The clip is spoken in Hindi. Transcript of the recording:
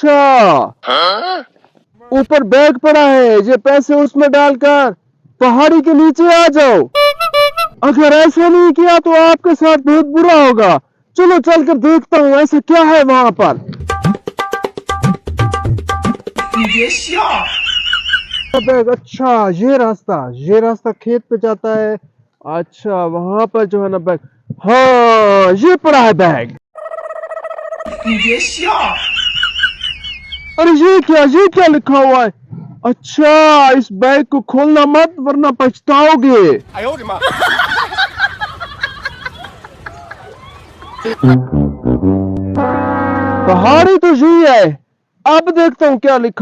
अच्छा, ऊपर बैग पड़ा है, ये पैसे उसमें डालकर पहाड़ी के नीचे आ जाओ। अगर ऐसा नहीं किया तो आपके साथ बहुत बुरा होगा। चलो चलकर देखता हूँ ऐसा क्या है वहां पर। बैग, अच्छा ये रास्ता खेत पे जाता है। अच्छा वहां पर जो है ना बैग, हाँ ये पड़ा है बैग। अरे ये क्या लिखा हुआ है? अच्छा इस बैग को खोलना मत वरना पछताओगे। पहाड़ी तो यही है, अब देखता हूँ क्या लिखा।